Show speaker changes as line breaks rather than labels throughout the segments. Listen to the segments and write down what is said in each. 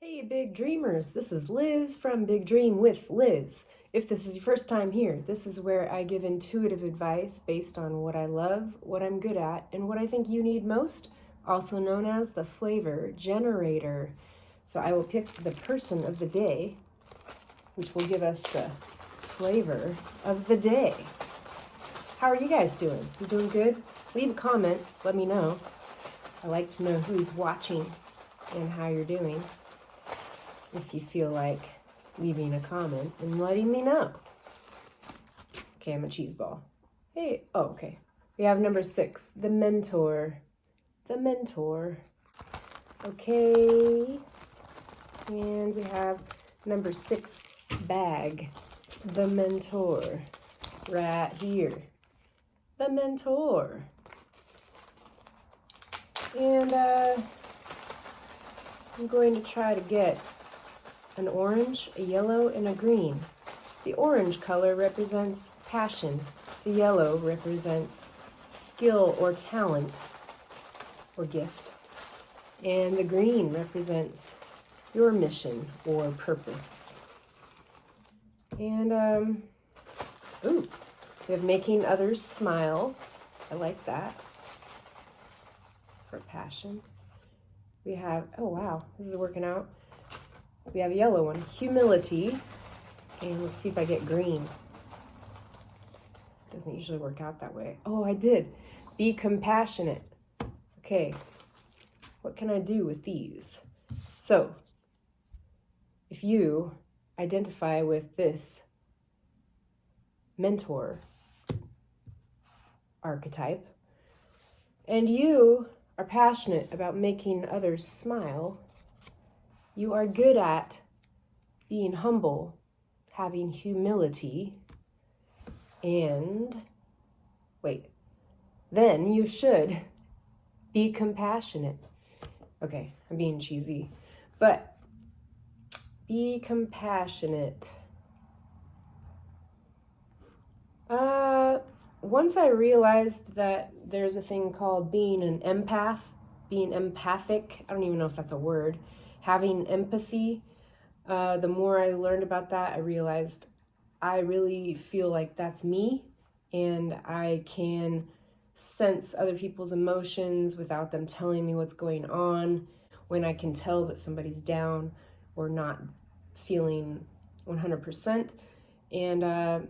Hey, big dreamers, this is Liz from Big Dream with Liz. If this is your first time here, this is where I give intuitive advice based on what I love, what I'm good at, and what I think you need most, also known as the flavor generator. So I will pick the person of the day, which will give us the flavor of the day. How are you guys doing? You doing good? Leave a comment, let me know. I like to know who's watching and how you're doing. If you feel like leaving a comment and letting me know. Okay, I'm a cheese ball. Hey, oh, okay. We have number 6, the mentor. The mentor. Okay. And we have number 6, bag. The mentor. Right here. The mentor. And I'm going to try to get an orange, a yellow, and a green. The orange color represents passion. The yellow represents skill or talent or gift. And the green represents your mission or purpose. And, we have making others smile. I like that for passion. We have, oh wow, this is working out. We have a yellow one, humility, and let's see if I get green. Doesn't usually work out that way. Oh, I did. Be compassionate. Okay, what can I do with these? So, if you identify with this mentor archetype, and you are passionate about making others smile, you are good at being humble, having humility, and then you should be compassionate. Okay, I'm being cheesy, but be compassionate. Once I realized that there's a thing called being an empath, being empathic, I don't even know if that's a word, having empathy, the more I learned about that, I realized I really feel like that's me, and I can sense other people's emotions without them telling me what's going on. When I can tell that somebody's down or not feeling 100%. And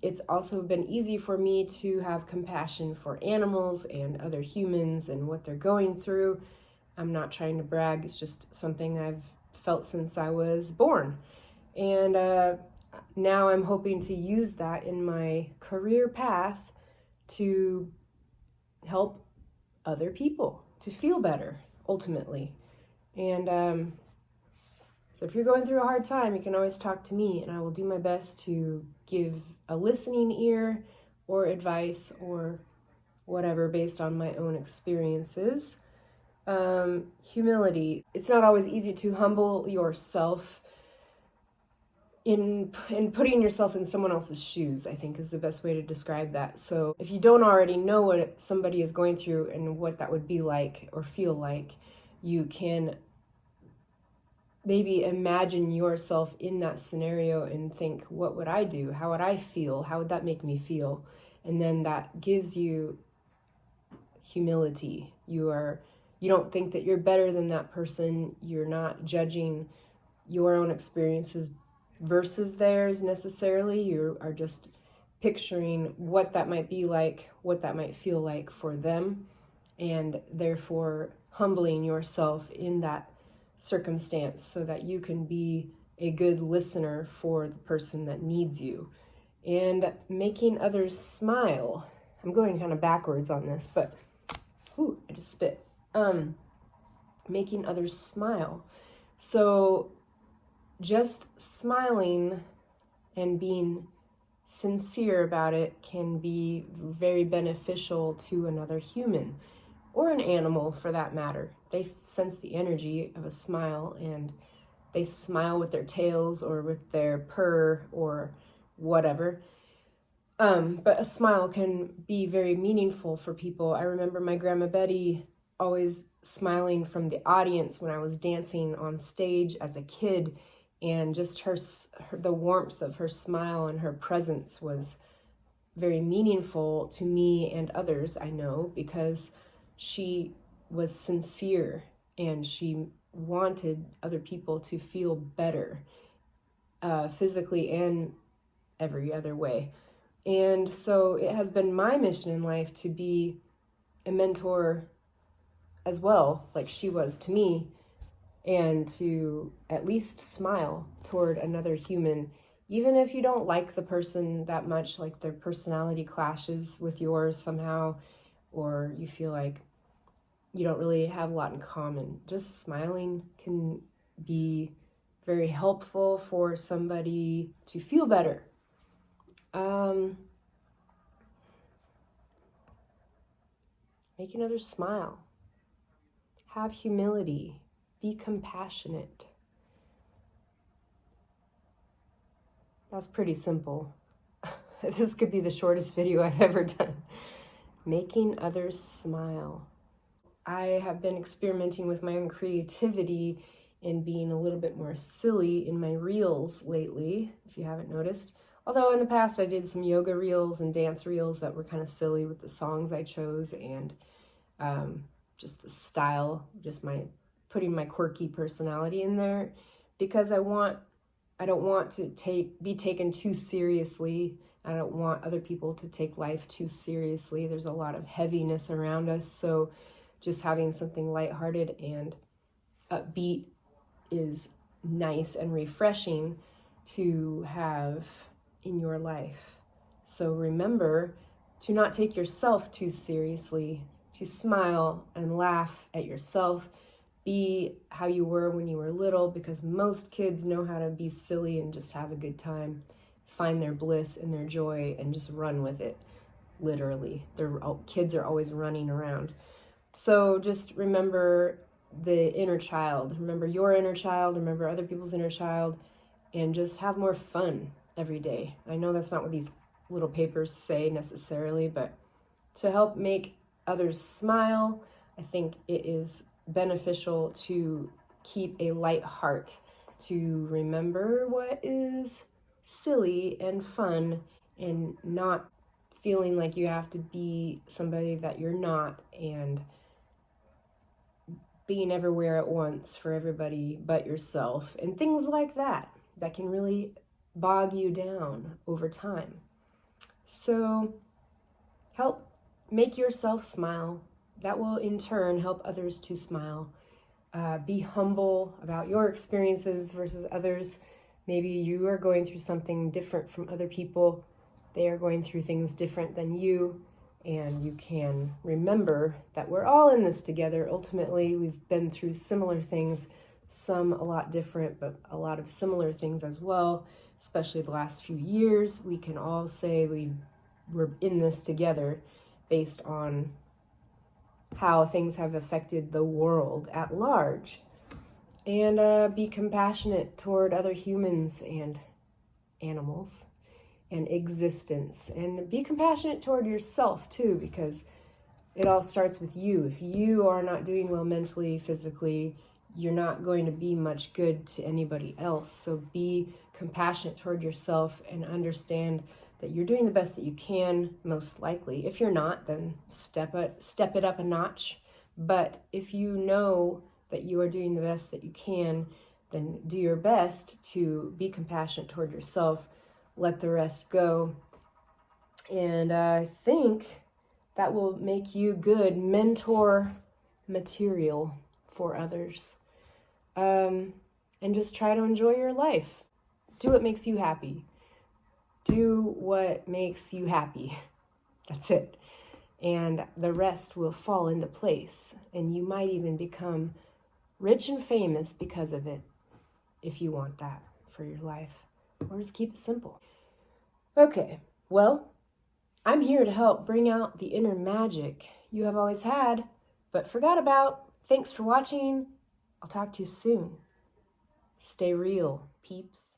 it's also been easy for me to have compassion for animals and other humans and what they're going through. I'm not trying to brag, it's just something I've felt since I was born. And now I'm hoping to use that in my career path to help other people to feel better, ultimately. And so if you're going through a hard time, you can always talk to me, and I will do my best to give a listening ear or advice or whatever based on my own experiences. Humility. It's not always easy to humble yourself in putting yourself in someone else's shoes, I think is the best way to describe that. So if you don't already know what somebody is going through and what that would be like or feel like, you can maybe imagine yourself in that scenario and think, what would I do? How would I feel? How would that make me feel? And then that gives you humility. You don't think that you're better than that person. You're not judging your own experiences versus theirs necessarily. You are just picturing what that might be like, what that might feel like for them, and therefore humbling yourself in that circumstance so that you can be a good listener for the person that needs you. And making others smile. I'm going kind of backwards on this, but I just spit. Making others smile. So just smiling and being sincere about it can be very beneficial to another human or an animal for that matter. They sense the energy of a smile and they smile with their tails or with their purr or whatever. But a smile can be very meaningful for people. I remember my grandma Betty always smiling from the audience when I was dancing on stage as a kid, and just the warmth of her smile and her presence was very meaningful to me and others I know, because she was sincere and she wanted other people to feel better, physically and every other way. And so it has been my mission in life to be a mentor as well, like she was to me, and to at least smile toward another human, even if you don't like the person that much, like their personality clashes with yours somehow, or you feel like you don't really have a lot in common. Just smiling can be very helpful for somebody to feel better. Make another smile. Have humility. Be compassionate. That's pretty simple. This could be the shortest video I've ever done. Making others smile. I have been experimenting with my own creativity and being a little bit more silly in my reels lately, if you haven't noticed. Although in the past I did some yoga reels and dance reels that were kind of silly with the songs I chose, and just the style, just putting my quirky personality in there, because I don't want to be taken too seriously. I don't want other people to take life too seriously. There's a lot of heaviness around us, so just having something lighthearted and upbeat is nice and refreshing to have in your life. So remember to not take yourself too seriously, to smile and laugh at yourself. Be how you were when you were little, because most kids know how to be silly and just have a good time, find their bliss and their joy, and just run with it. Literally, kids are always running around. So just remember the inner child. Remember your inner child. Remember other people's inner child, and just have more fun every day. I know that's not what these little papers say necessarily, but to help make others smile, I think it is beneficial to keep a light heart, to remember what is silly and fun, and not feeling like you have to be somebody that you're not, and being everywhere at once for everybody but yourself, and things like that can really bog you down over time. So help make yourself smile. That will in turn help others to smile. Be humble about your experiences versus others. Maybe you are going through something different from other people. They are going through things different than you. And you can remember that we're all in this together. Ultimately, we've been through similar things, some a lot different, but a lot of similar things as well, especially the last few years. We can all say we're in this together based on how things have affected the world at large. And be compassionate toward other humans and animals and existence, and be compassionate toward yourself too, because it all starts with you. If you are not doing well mentally, physically, you're not going to be much good to anybody else. So be compassionate toward yourself and understand that you're doing the best that you can, most likely. If you're not, then step it up a notch. But if you know that you are doing the best that you can, then do your best to be compassionate toward yourself. Let the rest go. And I think that will make you good mentor material for others. And just try to enjoy your life. Do what makes you happy. Do what makes you happy. That's it. And the rest will fall into place. And you might even become rich and famous because of it, if you want that for your life. Or just keep it simple. Okay, well, I'm here to help bring out the inner magic you have always had, but forgot about. Thanks for watching. I'll talk to you soon. Stay real, peeps.